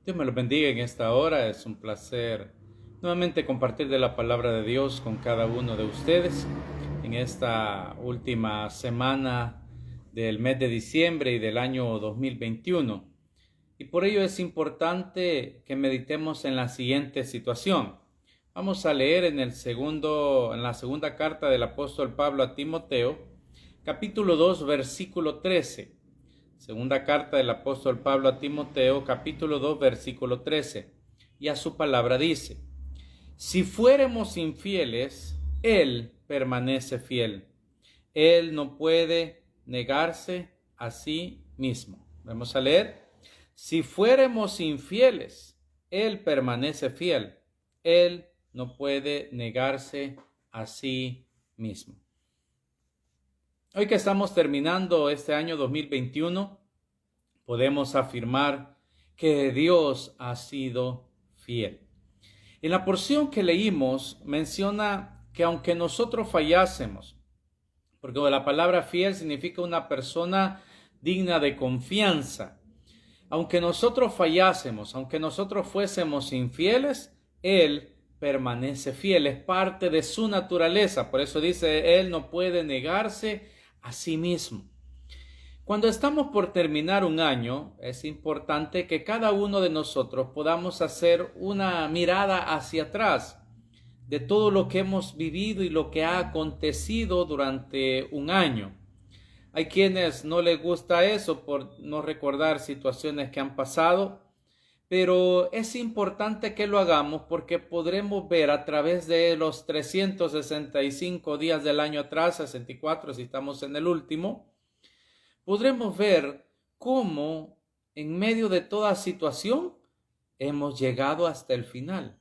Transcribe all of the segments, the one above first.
Dios me los bendiga en esta hora. Es un placer nuevamente compartir de la palabra de Dios con cada uno de ustedes en esta última semana del mes de diciembre y del año 2021. Y por ello es importante que meditemos en la siguiente situación. Vamos a leer en la segunda carta del apóstol Pablo a Timoteo, capítulo 2, versículo 13. Segunda carta del apóstol Pablo a Timoteo, capítulo 2, versículo 13. Y a su palabra dice: si fuéremos infieles, Él permanece fiel. Él no puede negarse a sí mismo. Vamos a leer. Si fuéramos infieles, Él permanece fiel. Él no puede negarse a sí mismo. Hoy que estamos terminando este año 2021, podemos afirmar que Dios ha sido fiel. En la porción que leímos menciona que aunque nosotros fallásemos, porque la palabra fiel significa una persona digna de confianza, aunque nosotros fallásemos, aunque nosotros fuésemos infieles, Él permanece fiel, es parte de su naturaleza. Por eso dice, Él no puede negarse a sí mismo. Cuando estamos por terminar un año, es importante que cada uno de nosotros podamos hacer una mirada hacia atrás de todo lo que hemos vivido y lo que ha acontecido durante un año. Hay quienes no les gusta eso por no recordar situaciones que han pasado, pero es importante que lo hagamos porque podremos ver a través de los 365 días del año atrás, 64 si estamos en el último, podremos ver cómo en medio de toda situación hemos llegado hasta el final.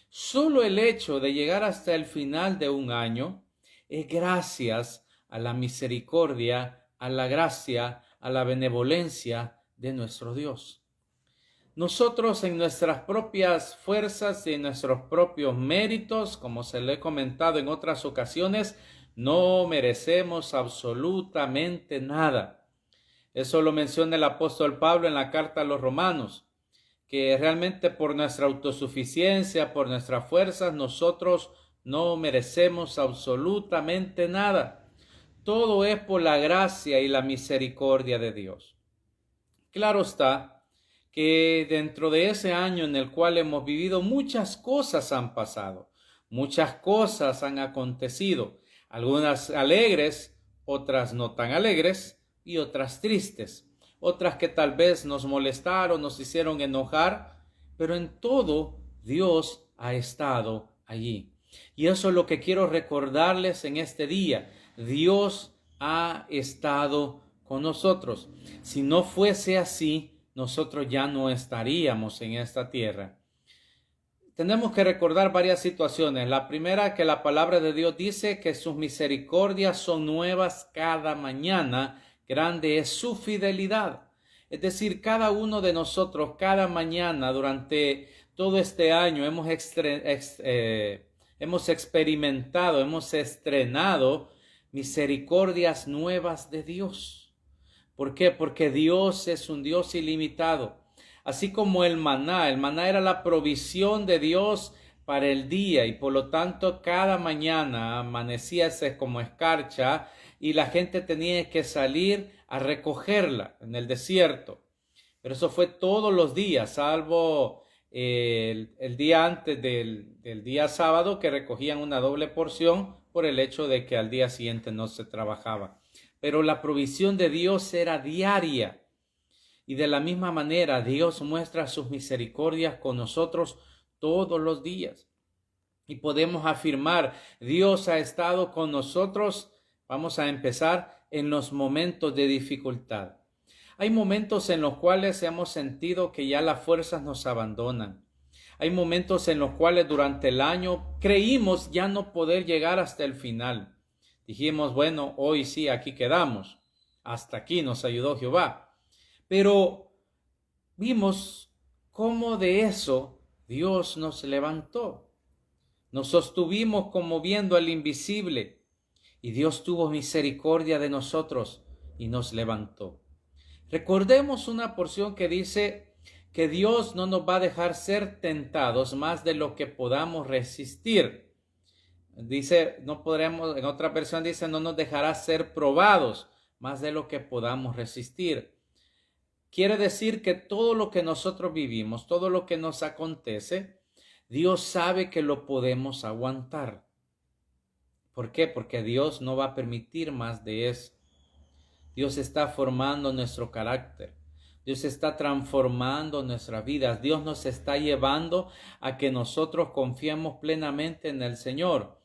Solo el hecho de llegar hasta el final de un año es gracias a la misericordia, a la gracia, a la benevolencia de nuestro Dios. Nosotros en nuestras propias fuerzas y en nuestros propios méritos, como se lo he comentado en otras ocasiones, no merecemos absolutamente nada. Eso lo menciona el apóstol Pablo en la carta a los Romanos, que realmente por nuestra autosuficiencia, por nuestras fuerzas, nosotros no merecemos absolutamente nada. Todo es por la gracia y la misericordia de Dios. Claro está que dentro de ese año en el cual hemos vivido, muchas cosas han pasado, muchas cosas han acontecido, algunas alegres, otras no tan alegres y otras tristes, otras que tal vez nos molestaron, nos hicieron enojar, pero en todo Dios ha estado allí. Y eso es lo que quiero recordarles en este día. Dios ha estado con nosotros. Si no fuese así, nosotros ya no estaríamos en esta tierra. Tenemos que recordar varias situaciones. La primera, que la palabra de Dios dice que sus misericordias son nuevas cada mañana. Grande es su fidelidad. Es decir, cada uno de nosotros, cada mañana, durante todo este año, hemos experimentado, hemos estrenado misericordias nuevas de Dios. ¿Por qué? Porque Dios es un Dios ilimitado. Así como el maná era la provisión de Dios para el día y por lo tanto cada mañana amanecía como escarcha y la gente tenía que salir a recogerla en el desierto. Pero eso fue todos los días, salvo el día antes del día sábado, que recogían una doble porción por el hecho de que al día siguiente no se trabajaba. Pero la provisión de Dios era diaria. Y de la misma manera Dios muestra sus misericordias con nosotros todos los días. Y podemos afirmar, Dios ha estado con nosotros, vamos a empezar, en los momentos de dificultad. Hay momentos en los cuales hemos sentido que ya las fuerzas nos abandonan. Hay momentos en los cuales durante el año creímos ya no poder llegar hasta el final. Dijimos, bueno, hoy sí, aquí quedamos. Hasta aquí nos ayudó Jehová. Pero vimos cómo de eso Dios nos levantó. Nos sostuvimos como viendo al invisible. Y Dios tuvo misericordia de nosotros y nos levantó. Recordemos una porción que dice que Dios no nos va a dejar ser tentados más de lo que podamos resistir. Dice, no podremos, en otra versión dice, no nos dejará ser probados más de lo que podamos resistir. Quiere decir que todo lo que nosotros vivimos, todo lo que nos acontece, Dios sabe que lo podemos aguantar. ¿Por qué? Porque Dios no va a permitir más de eso. Dios está formando nuestro carácter. Dios está transformando nuestras vidas. Dios nos está llevando a que nosotros confiemos plenamente en el Señor.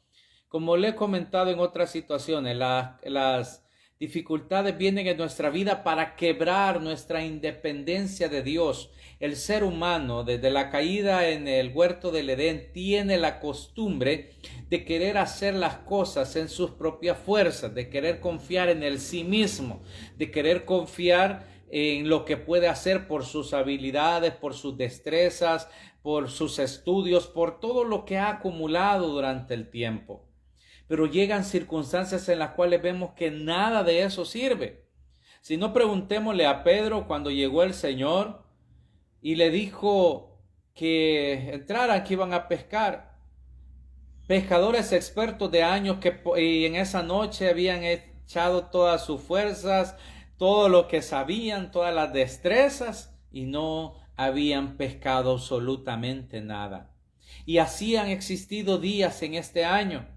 Como le he comentado en otras situaciones, las dificultades vienen en nuestra vida para quebrar nuestra independencia de Dios. El ser humano, desde la caída en el huerto del Edén, tiene la costumbre de querer hacer las cosas en sus propias fuerzas, de querer confiar en el sí mismo, de querer confiar en lo que puede hacer por sus habilidades, por sus destrezas, por sus estudios, por todo lo que ha acumulado durante el tiempo. Pero llegan circunstancias en las cuales vemos que nada de eso sirve. Si no, preguntémosle a Pedro cuando llegó el Señor y le dijo que entraran, que iban a pescar. Pescadores expertos de años que en esa noche habían echado todas sus fuerzas, todo lo que sabían, todas las destrezas, y no habían pescado absolutamente nada. Y así han existido días en este año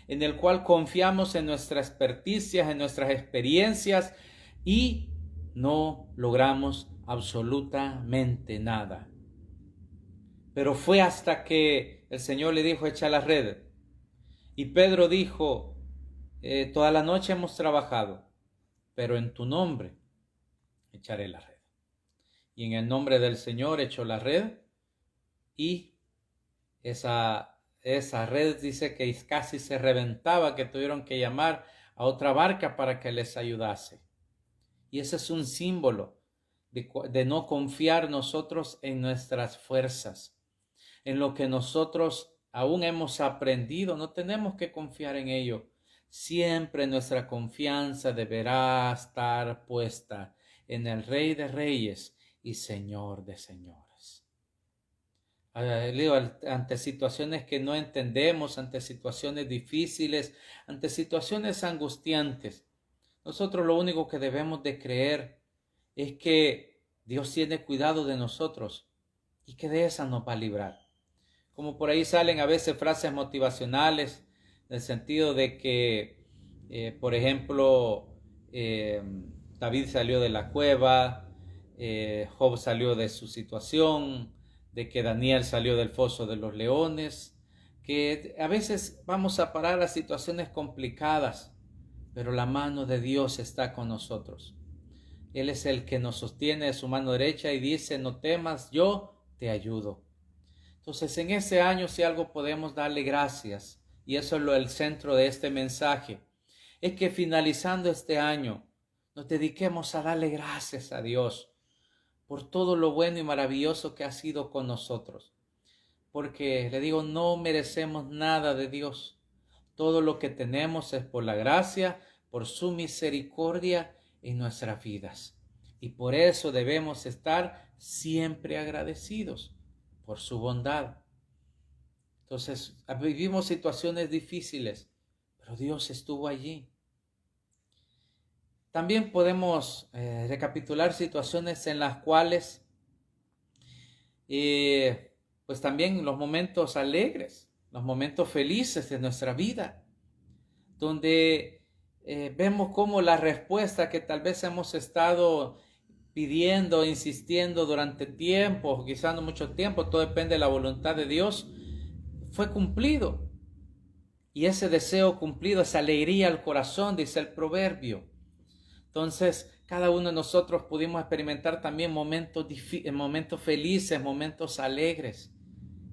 en el cual confiamos en nuestras experticias, en nuestras experiencias, y no logramos absolutamente nada. Pero fue hasta que el Señor le dijo, echa la red. Y Pedro dijo, toda la noche hemos trabajado, pero en tu nombre echaré la red. Y en el nombre del Señor echó la red, y esa red dice que casi se reventaba, que tuvieron que llamar a otra barca para que les ayudase. Y ese es un símbolo de no confiar nosotros en nuestras fuerzas, en lo que nosotros aún hemos aprendido. No tenemos que confiar en ello. Siempre nuestra confianza deberá estar puesta en el Rey de Reyes y Señor de Señores. Ante situaciones que no entendemos, ante situaciones difíciles, ante situaciones angustiantes, nosotros lo único que debemos de creer es que Dios tiene cuidado de nosotros y que de esa nos va a librar. Como por ahí salen a veces frases motivacionales, en el sentido de que, por ejemplo, David salió de la cueva, Job salió de su situación, de que Daniel salió del foso de los leones, que a veces vamos a parar a situaciones complicadas, pero la mano de Dios está con nosotros. Él es el que nos sostiene de su mano derecha y dice, no temas, yo te ayudo. Entonces, en ese año, si algo podemos darle gracias, y eso es el centro de este mensaje, es que finalizando este año, nos dediquemos a darle gracias a Dios por todo lo bueno y maravilloso que ha sido con nosotros. Porque, le digo, no merecemos nada de Dios. Todo lo que tenemos es por la gracia, por su misericordia en nuestras vidas. Y por eso debemos estar siempre agradecidos por su bondad. Entonces, vivimos situaciones difíciles, pero Dios estuvo allí. También podemos recapitular situaciones en las cuales, pues también los momentos alegres, los momentos felices de nuestra vida, donde vemos cómo la respuesta que tal vez hemos estado pidiendo, insistiendo durante tiempo, quizás no mucho tiempo, todo depende de la voluntad de Dios, fue cumplido. Y ese deseo cumplido, esa alegría al corazón, dice el proverbio. Entonces, cada uno de nosotros pudimos experimentar también momentos felices, momentos alegres.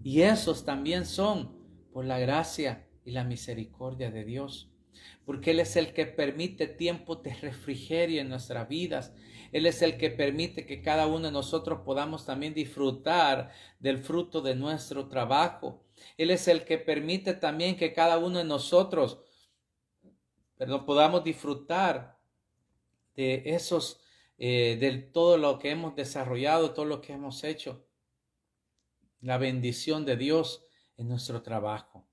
Y esos también son por la gracia y la misericordia de Dios. Porque Él es el que permite tiempos de refrigerio en nuestras vidas. Él es el que permite que cada uno de nosotros podamos también disfrutar del fruto de nuestro trabajo. Él es el que permite también que cada uno de nosotros podamos disfrutar de esos de todo lo que hemos desarrollado, todo lo que hemos hecho. La bendición de Dios en nuestro trabajo,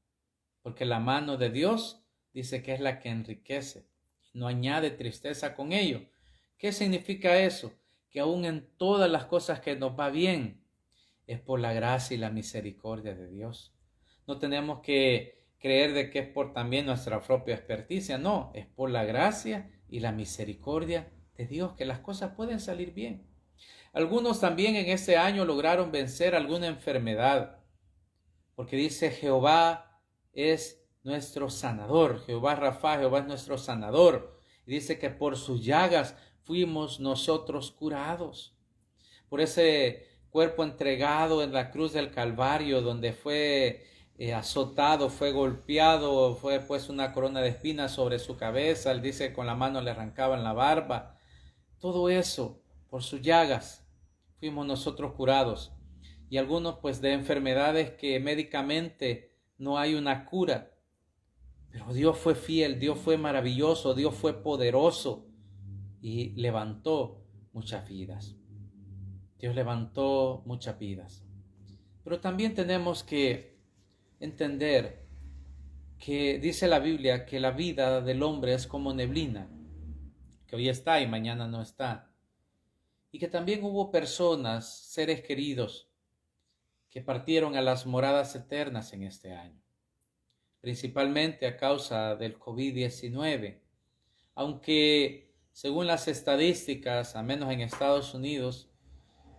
porque la mano de Dios dice que es la que enriquece, no añade tristeza con ello. ¿Qué significa eso? Que aún en todas las cosas que nos va bien, es por la gracia y la misericordia de Dios. No tenemos que creer de que es por también nuestra propia experticia, no, es por la gracia y la misericordia de Dios que las cosas pueden salir bien. Algunos también en ese año lograron vencer alguna enfermedad, porque dice Jehová es nuestro sanador, Jehová Rafa, Jehová es nuestro sanador. Y dice que por sus llagas fuimos nosotros curados. Por ese cuerpo entregado en la cruz del Calvario, donde fue azotado, fue golpeado, fue puesta una corona de espinas sobre su cabeza. Él dice que con la mano le arrancaban la barba. Todo eso, por sus llagas, fuimos nosotros curados. Y algunos pues de enfermedades que médicamente no hay una cura. Pero Dios fue fiel, Dios fue maravilloso, Dios fue poderoso y levantó muchas vidas. Dios levantó muchas vidas. Pero también tenemos que entender que dice la Biblia que la vida del hombre es como neblina, que hoy está y mañana no está. Y que también hubo personas, seres queridos, que partieron a las moradas eternas en este año, principalmente a causa del COVID-19. Aunque según las estadísticas, al menos en Estados Unidos,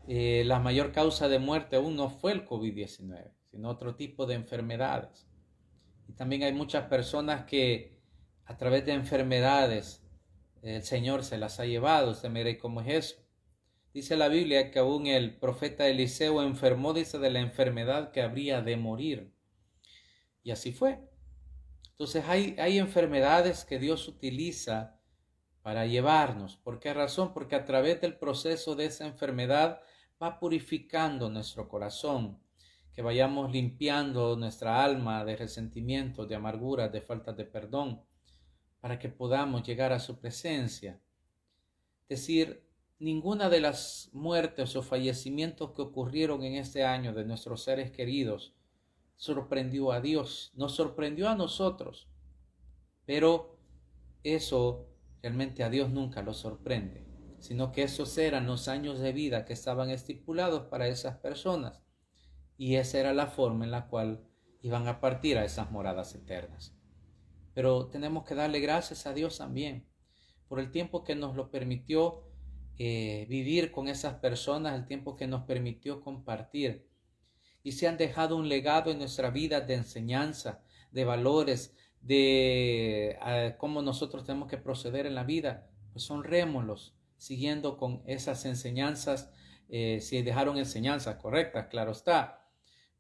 la mayor causa de muerte aún no fue el COVID-19, sino otro tipo de enfermedades. Y también hay muchas personas que a través de enfermedades el Señor se las ha llevado. Usted mire cómo es eso. Dice la Biblia que aún el profeta Eliseo enfermó, dice, de la enfermedad que habría de morir. Y así fue. Entonces hay enfermedades que Dios utiliza para llevarnos. ¿Por qué razón? Porque a través del proceso de esa enfermedad va purificando nuestro corazón, que vayamos limpiando nuestra alma de resentimientos, de amarguras, de faltas de perdón, para que podamos llegar a su presencia. Es decir, ninguna de las muertes o fallecimientos que ocurrieron en este año de nuestros seres queridos sorprendió a Dios, nos sorprendió a nosotros, pero eso realmente a Dios nunca lo sorprende, sino que esos eran los años de vida que estaban estipulados para esas personas y esa era la forma en la cual iban a partir a esas moradas eternas. Pero tenemos que darle gracias a Dios también por el tiempo que nos lo permitió vivir con esas personas, el tiempo que nos permitió compartir. Y se han dejado un legado en nuestra vida de enseñanza, de valores, de cómo nosotros tenemos que proceder en la vida. Pues honrémoslos, siguiendo con esas enseñanzas, si dejaron enseñanzas correctas, claro está.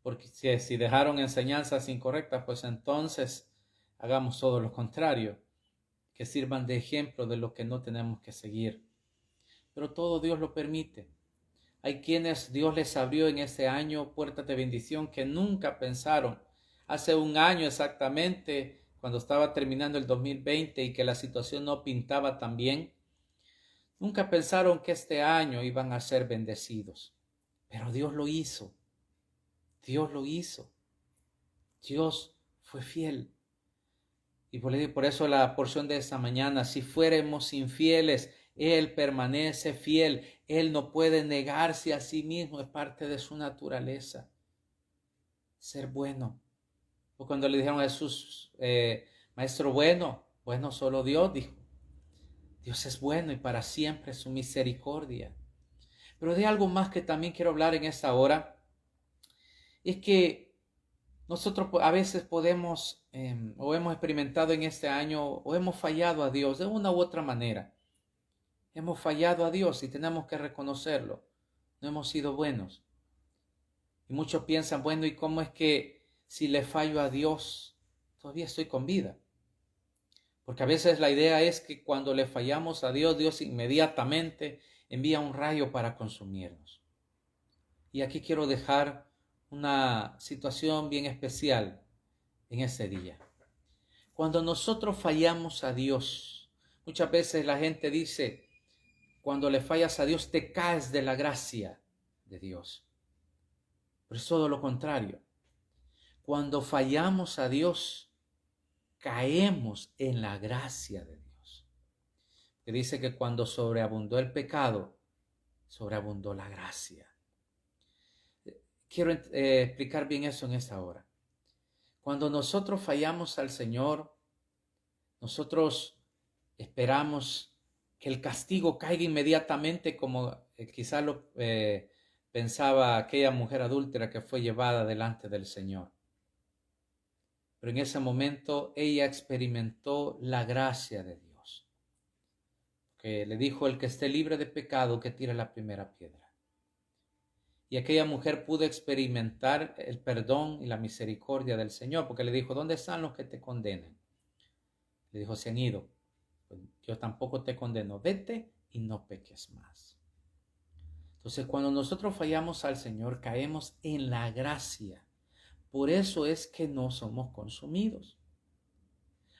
Porque si dejaron enseñanzas incorrectas, pues entonces hagamos todo lo contrario, que sirvan de ejemplo de lo que no tenemos que seguir. Pero todo Dios lo permite. Hay quienes Dios les abrió en ese año puertas de bendición que nunca pensaron. Hace un año exactamente, cuando estaba terminando el 2020 y que la situación no pintaba tan bien, nunca pensaron que este año iban a ser bendecidos. Pero Dios lo hizo. Dios lo hizo. Dios fue fiel. Y por eso la porción de esta mañana, si fuéramos infieles, Él permanece fiel. Él no puede negarse a sí mismo, es parte de su naturaleza. Ser bueno. O cuando le dijeron a Jesús, Maestro bueno, bueno solo Dios, dijo. Dios es bueno y para siempre su misericordia. Pero de algo más que también quiero hablar en esta hora, es que nosotros a veces podemos o hemos experimentado en este año o hemos fallado a Dios de una u otra manera. Hemos fallado a Dios y tenemos que reconocerlo. No hemos sido buenos. Y muchos piensan, bueno, ¿y cómo es que si le fallo a Dios, todavía estoy con vida? Porque a veces la idea es que cuando le fallamos a Dios, Dios inmediatamente envía un rayo para consumirnos. Y aquí quiero dejar una situación bien especial en ese día. Cuando nosotros fallamos a Dios, muchas veces la gente dice, cuando le fallas a Dios, te caes de la gracia de Dios. Pero es todo lo contrario. Cuando fallamos a Dios, caemos en la gracia de Dios. Que dice que cuando sobreabundó el pecado, sobreabundó la gracia. Quiero explicar bien eso en esta hora. Cuando nosotros fallamos al Señor, nosotros esperamos que el castigo caiga inmediatamente, como quizá lo pensaba aquella mujer adúltera que fue llevada delante del Señor. Pero en ese momento ella experimentó la gracia de Dios. Que le dijo: el que esté libre de pecado, que tire la primera piedra. Y aquella mujer pudo experimentar el perdón y la misericordia del Señor, porque le dijo: ¿dónde están los que te condenan? Le dijo: se han ido. Pues yo tampoco te condeno, vete y no peques más. Entonces, cuando nosotros fallamos al Señor, caemos en la gracia. Por eso es que no somos consumidos.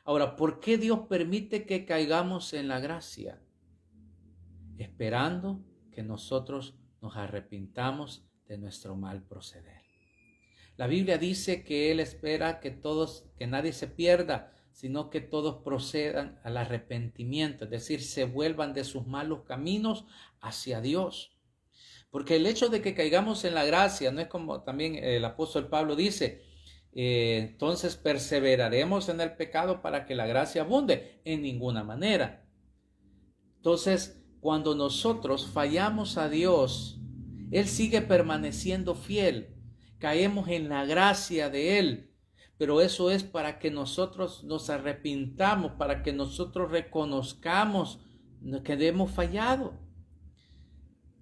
Ahora, ¿por qué Dios permite que caigamos en la gracia? Esperando que nosotros nos arrepintamos de nuestro mal proceder. La Biblia dice que Él espera que nadie se pierda, sino que todos procedan al arrepentimiento, es decir, se vuelvan de sus malos caminos hacia Dios. Porque el hecho de que caigamos en la gracia no es como también el apóstol Pablo dice: entonces perseveraremos en el pecado para que la gracia abunde. En ninguna manera. Entonces, cuando nosotros fallamos a Dios, Él sigue permaneciendo fiel. Caemos en la gracia de Él. Pero eso es para que nosotros nos arrepintamos, para que nosotros reconozcamos que hemos fallado.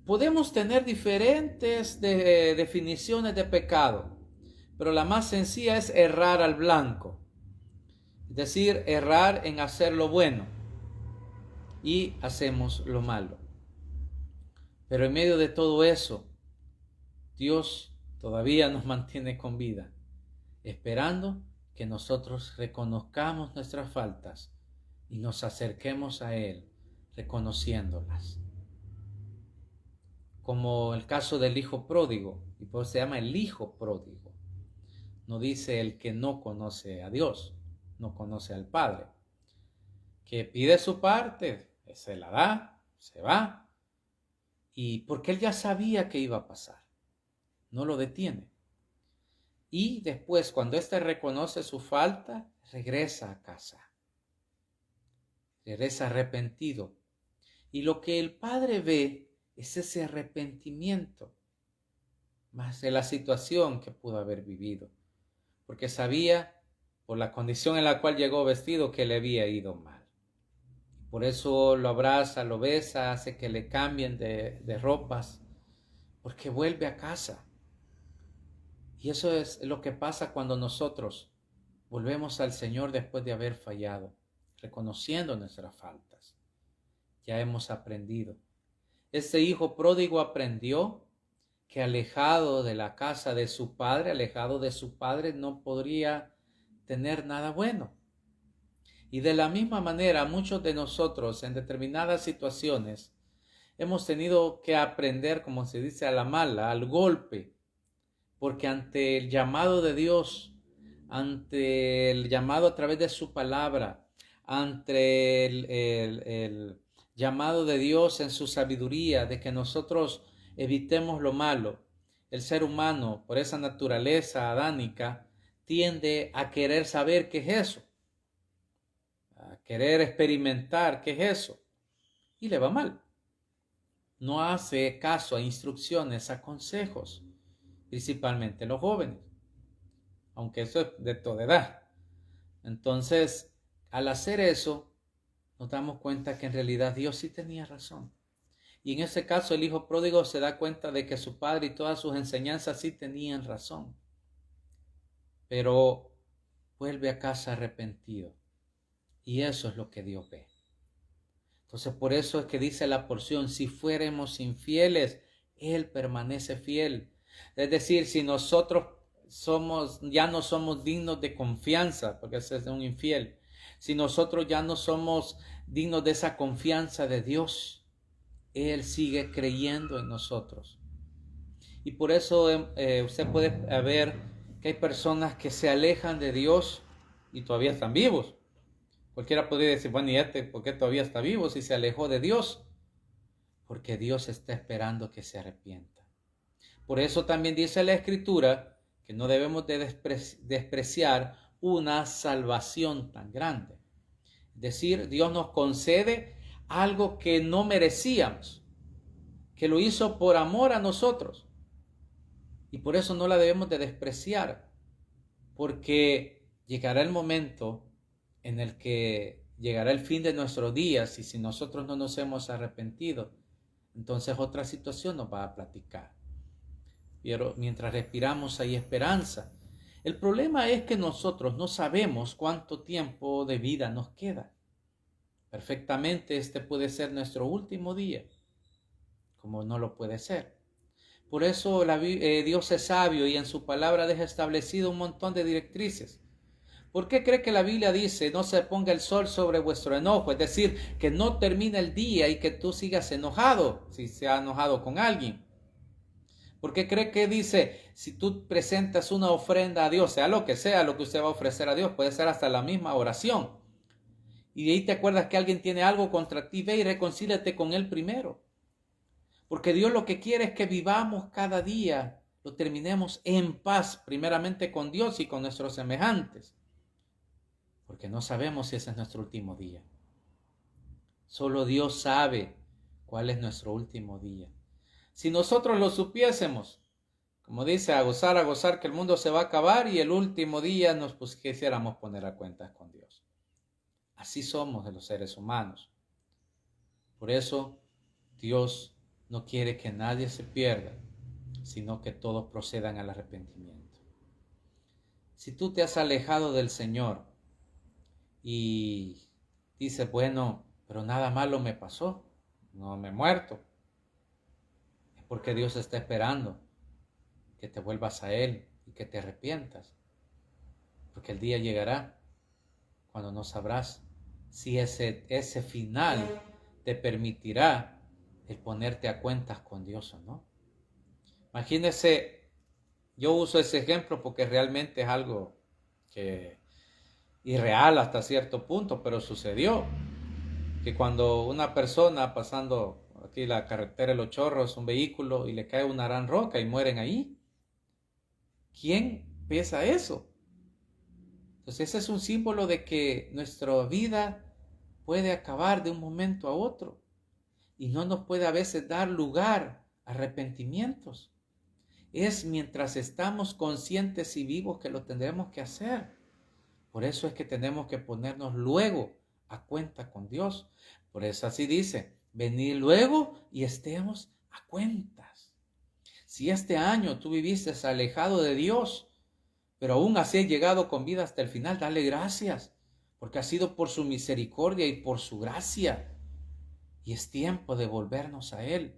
Podemos tener diferentes definiciones de pecado, pero la más sencilla es errar al blanco. Es decir, errar en hacer lo bueno y hacemos lo malo. Pero en medio de todo eso, Dios todavía nos mantiene con vida, esperando que nosotros reconozcamos nuestras faltas y nos acerquemos a Él reconociéndolas. Como el caso del hijo pródigo, y por eso se llama el hijo pródigo. No dice el que no conoce a Dios, no conoce al Padre, que pide su parte, se la da, se va, y porque él ya sabía que iba a pasar, no lo detiene. Y después, cuando éste reconoce su falta, regresa a casa, regresa arrepentido, y lo que el Padre ve es ese arrepentimiento, más de la situación que pudo haber vivido, porque sabía por la condición en la cual llegó vestido que le había ido mal. Por eso lo abraza, lo besa, hace que le cambien de ropas, porque vuelve a casa. Y eso es lo que pasa cuando nosotros volvemos al Señor después de haber fallado, reconociendo nuestras faltas. Ya hemos aprendido. Este hijo pródigo aprendió que alejado de la casa de su padre, alejado de su padre, no podría tener nada bueno. Y de la misma manera, muchos de nosotros en determinadas situaciones hemos tenido que aprender, como se dice, a la mala, al golpe, porque ante el llamado de Dios, ante el llamado a través de su palabra, ante el llamado de Dios en su sabiduría, de que nosotros evitemos lo malo, el ser humano, por esa naturaleza adánica, tiende a querer saber qué es eso, a querer experimentar qué es eso, y le va mal. No hace caso a instrucciones, a consejos, principalmente los jóvenes, aunque eso es de toda edad. Entonces, al hacer eso, nos damos cuenta que en realidad Dios sí tenía razón. Y en ese caso el hijo pródigo se da cuenta de que su padre y todas sus enseñanzas sí tenían razón. Pero vuelve a casa arrepentido. Y eso es lo que Dios ve. Entonces por eso es que dice la porción: si fuéramos infieles, Él permanece fiel. Es decir, si nosotros ya no somos dignos de confianza, porque ese es un infiel, si nosotros ya no somos dignos de esa confianza de Dios, Él sigue creyendo en nosotros. Y por eso usted puede ver que hay personas que se alejan de Dios y todavía están vivos. Cualquiera podría decir, bueno, ¿y por qué todavía está vivo si se alejó de Dios? Porque Dios está esperando que se arrepienta. Por eso también dice la Escritura que no debemos de despreciar una salvación tan grande. Es decir, Dios nos concede algo que no merecíamos, que lo hizo por amor a nosotros. Y por eso no la debemos de despreciar, porque llegará el momento en el que llegará el fin de nuestros días y si nosotros no nos hemos arrepentido, entonces otra situación nos va a platicar. Pero mientras respiramos hay esperanza. El problema es que nosotros no sabemos cuánto tiempo de vida nos queda. Perfectamente este puede ser nuestro último día, como no lo puede ser. Por eso Dios es sabio y en su palabra deja establecido un montón de directrices. ¿Por qué cree que la Biblia dice no se ponga el sol sobre vuestro enojo? Es decir, que no termine el día y que tú sigas enojado si se ha enojado con alguien. ¿Por qué cree que dice si tú presentas una ofrenda a Dios, sea lo que usted va a ofrecer a Dios, puede ser hasta la misma oración? Y de ahí te acuerdas que alguien tiene algo contra ti, ve y reconcíliate con él primero. Porque Dios lo que quiere es que vivamos cada día, lo terminemos en paz, primeramente con Dios y con nuestros semejantes. Porque no sabemos si ese es nuestro último día. Solo Dios sabe cuál es nuestro último día. Si nosotros lo supiésemos, como dice, a gozar, que el mundo se va a acabar y el último día nos quisiéramos poner a cuentas con Dios. Así somos de los seres humanos. Por eso Dios no quiere que nadie se pierda, sino que todos procedan al arrepentimiento. Si tú te has alejado del Señor y dices, bueno, pero nada malo me pasó, no me he muerto, es porque Dios está esperando que te vuelvas a Él y que te arrepientas, porque el día llegará cuando no sabrás si ese final te permitirá el ponerte a cuentas con Dios o no. Imagínese, yo uso ese ejemplo porque realmente es algo que irreal hasta cierto punto, pero sucedió que cuando una persona pasando aquí la carretera de Los Chorros, un vehículo, y le cae una gran roca y mueren ahí, ¿quién pesa eso? Entonces ese es un símbolo de que nuestra vida puede acabar de un momento a otro y no nos puede a veces dar lugar a arrepentimientos. Es mientras estamos conscientes y vivos que lo tendremos que hacer. Por eso es que tenemos que ponernos luego a cuenta con Dios. Por eso así dice, venid luego y estemos a cuentas. Si este año tú viviste alejado de Dios, pero aún así has llegado con vida hasta el final, dale gracias, porque ha sido por su misericordia y por su gracia. Y es tiempo de volvernos a Él.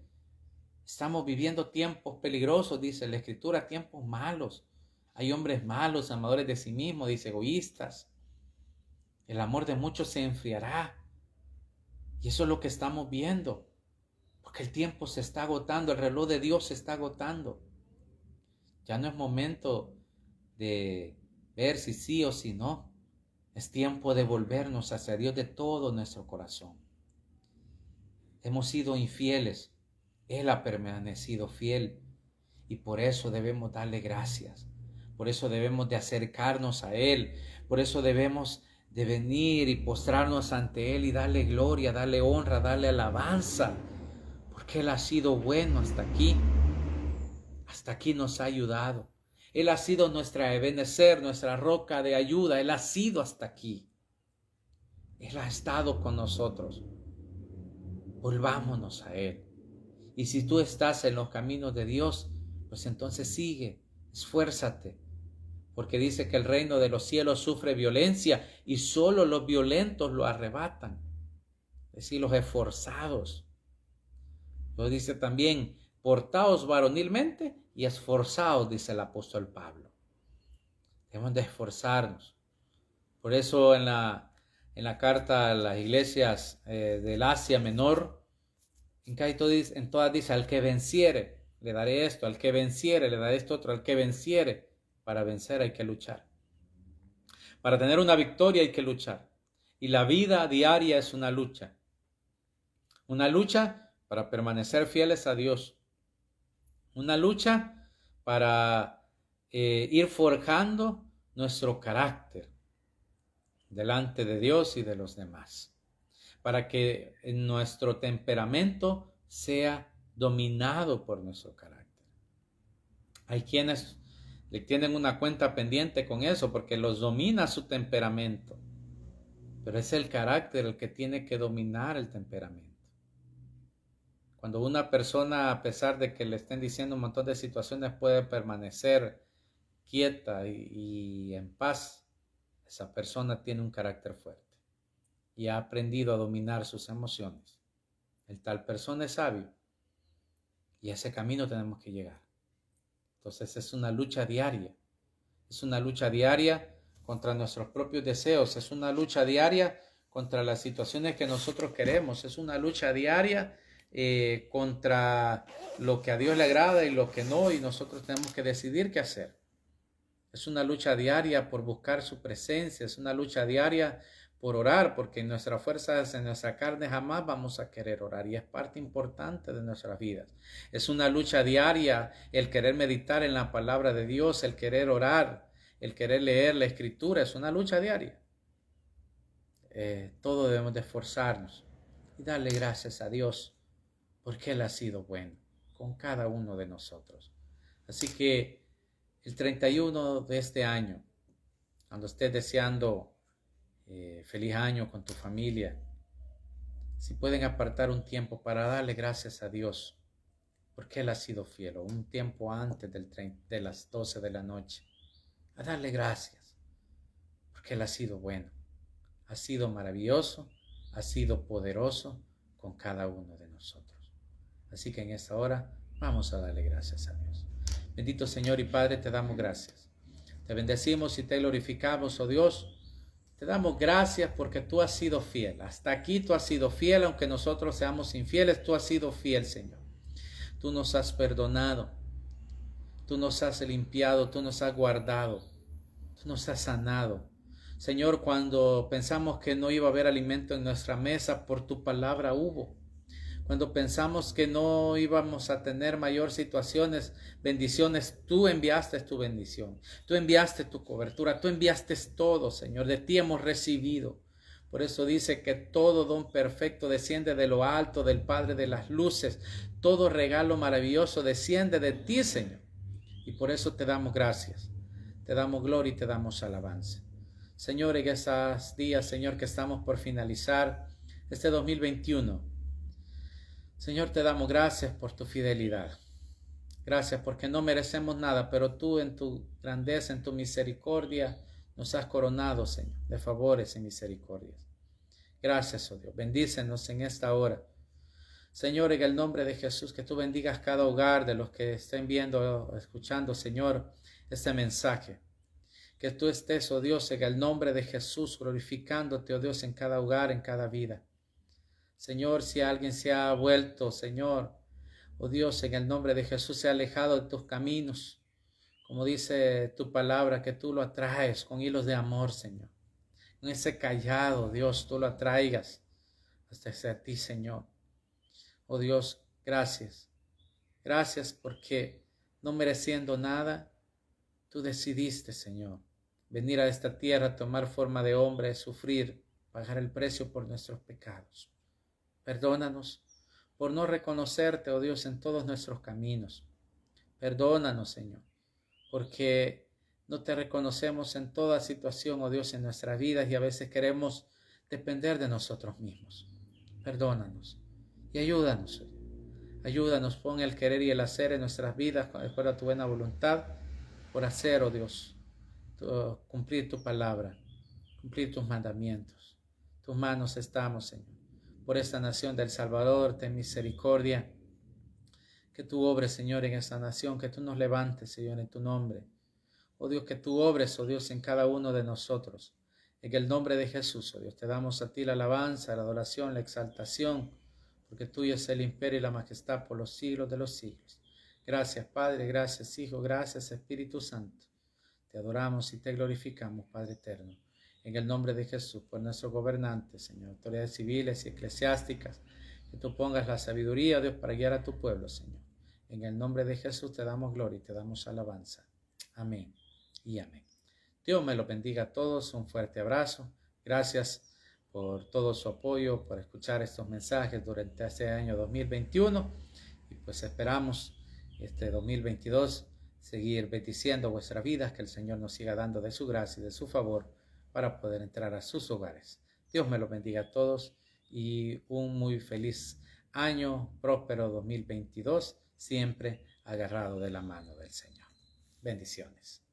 Estamos viviendo tiempos peligrosos, dice la Escritura, tiempos malos. Hay hombres malos, amadores de sí mismos, dice, egoístas. El amor de muchos se enfriará. Y eso es lo que estamos viendo. Porque el tiempo se está agotando, el reloj de Dios se está agotando. Ya no es momento de ver si sí o si no. Es tiempo de volvernos hacia Dios de todo nuestro corazón. Hemos sido infieles. Él ha permanecido fiel. Y por eso debemos darle gracias. Por eso debemos de acercarnos a Él. Por eso debemos de venir y postrarnos ante Él y darle gloria, darle honra, darle alabanza. Porque Él ha sido bueno hasta aquí. Hasta aquí nos ha ayudado. Él ha sido nuestra Ebenezer, nuestra roca de ayuda. Él ha sido hasta aquí. Él ha estado con nosotros. Volvámonos a Él. Y si tú estás en los caminos de Dios, pues entonces sigue, esfuérzate. Porque dice que el reino de los cielos sufre violencia y solo los violentos lo arrebatan. Es decir, los esforzados. Lo dice también, portaos varonilmente y esforzaos, dice el apóstol Pablo. Debemos de esforzarnos. Por eso en la carta a las iglesias del Asia Menor, En todas dice, al que venciere, le daré esto, al que venciere, le daré esto otro, al que venciere. Para vencer hay que luchar. Para tener una victoria hay que luchar. Y la vida diaria es una lucha. Una lucha para permanecer fieles a Dios. Una lucha para ir forjando nuestro carácter delante de Dios y de los demás. Para que nuestro temperamento sea dominado por nuestro carácter. Hay quienes le tienen una cuenta pendiente con eso porque los domina su temperamento. Pero es el carácter el que tiene que dominar el temperamento. Cuando una persona, a pesar de que le estén diciendo un montón de situaciones, puede permanecer quieta y en paz, esa persona tiene un carácter fuerte y ha aprendido a dominar sus emociones. El tal persona es sabio y a ese camino tenemos que llegar. Entonces es una lucha diaria. Es una lucha diaria contra nuestros propios deseos. Es una lucha diaria contra las situaciones que nosotros queremos. Es una lucha diaria contra lo que a Dios le agrada y lo que no. Y nosotros tenemos que decidir qué hacer. Es una lucha diaria por buscar su presencia. Es una lucha diaria por orar, porque en nuestras fuerzas, en nuestra carne jamás vamos a querer orar y es parte importante de nuestras vidas. Es una lucha diaria el querer meditar en la palabra de Dios, el querer orar, el querer leer la escritura, es una lucha diaria. Todos debemos de esforzarnos y darle gracias a Dios porque Él ha sido bueno con cada uno de nosotros. Así que el 31 de este año, cuando estés deseando feliz año con tu familia, si pueden apartar un tiempo para darle gracias a Dios porque Él ha sido fiel, o un tiempo antes de las 12 de la noche, a darle gracias porque Él ha sido bueno, ha sido maravilloso, ha sido poderoso con cada uno de nosotros. Así que en esta hora vamos a darle gracias a Dios. Bendito Señor y Padre, te damos gracias, te bendecimos y te glorificamos, oh Dios. Te damos gracias porque tú has sido fiel. Hasta aquí tú has sido fiel, aunque nosotros seamos infieles, tú has sido fiel, Señor. Tú nos has perdonado, tú nos has limpiado, tú nos has guardado, tú nos has sanado. Señor, cuando pensamos que no iba a haber alimento en nuestra mesa, por tu palabra hubo. Cuando pensamos que no íbamos a tener mayor situaciones, bendiciones, tú enviaste tu bendición, tú enviaste tu cobertura, tú enviaste todo, Señor, de ti hemos recibido. Por eso dice que todo don perfecto desciende de lo alto, del Padre de las luces, todo regalo maravilloso desciende de ti, Señor. Y por eso te damos gracias, te damos gloria y te damos alabanza. Señor, en esos días, Señor, que estamos por finalizar este 2021, Señor, te damos gracias por tu fidelidad. Gracias porque no merecemos nada, pero tú en tu grandeza, en tu misericordia, nos has coronado, Señor, de favores y misericordias. Gracias, oh Dios. Bendícenos en esta hora. Señor, en el nombre de Jesús, que tú bendigas cada hogar de los que estén viendo o escuchando, Señor, este mensaje. Que tú estés, oh Dios, en el nombre de Jesús, glorificándote, oh Dios, en cada hogar, en cada vida. Señor, si alguien se ha vuelto, Señor, oh Dios, en el nombre de Jesús, se ha alejado de tus caminos, como dice tu palabra, que tú lo atraes con hilos de amor, Señor. En ese callado, Dios, tú lo atraigas hasta ti, Señor. Oh Dios, gracias. Gracias porque no mereciendo nada, tú decidiste, Señor, venir a esta tierra, tomar forma de hombre, sufrir, pagar el precio por nuestros pecados. Perdónanos por no reconocerte, oh Dios, en todos nuestros caminos. Perdónanos, Señor, porque no te reconocemos en toda situación, oh Dios, en nuestras vidas y a veces queremos depender de nosotros mismos. Perdónanos y ayúdanos, Señor. Ayúdanos, pon el querer y el hacer en nuestras vidas, de acuerdo a tu buena voluntad, por hacer, oh Dios, cumplir tu palabra, cumplir tus mandamientos. Tus manos estamos, Señor. Por esta nación del Salvador, ten misericordia. Que tú obres, Señor, en esta nación, que tú nos levantes, Señor, en tu nombre. Oh Dios, que tú obres, oh Dios, en cada uno de nosotros. En el nombre de Jesús, oh Dios, te damos a ti la alabanza, la adoración, la exaltación, porque tuyo es el imperio y la majestad por los siglos de los siglos. Gracias, Padre, gracias, Hijo, gracias, Espíritu Santo. Te adoramos y te glorificamos, Padre eterno. En el nombre de Jesús, por nuestros gobernantes, Señor, autoridades civiles y eclesiásticas, que tú pongas la sabiduría, Dios, para guiar a tu pueblo, Señor. En el nombre de Jesús te damos gloria y te damos alabanza. Amén y amén. Dios me los bendiga a todos. Un fuerte abrazo. Gracias por todo su apoyo, por escuchar estos mensajes durante este año 2021. Y pues esperamos este 2022 seguir bendiciendo vuestras vidas, que el Señor nos siga dando de su gracia y de su favor para poder entrar a sus hogares. Dios me los bendiga a todos y un muy feliz año, próspero 2022, siempre agarrado de la mano del Señor. Bendiciones.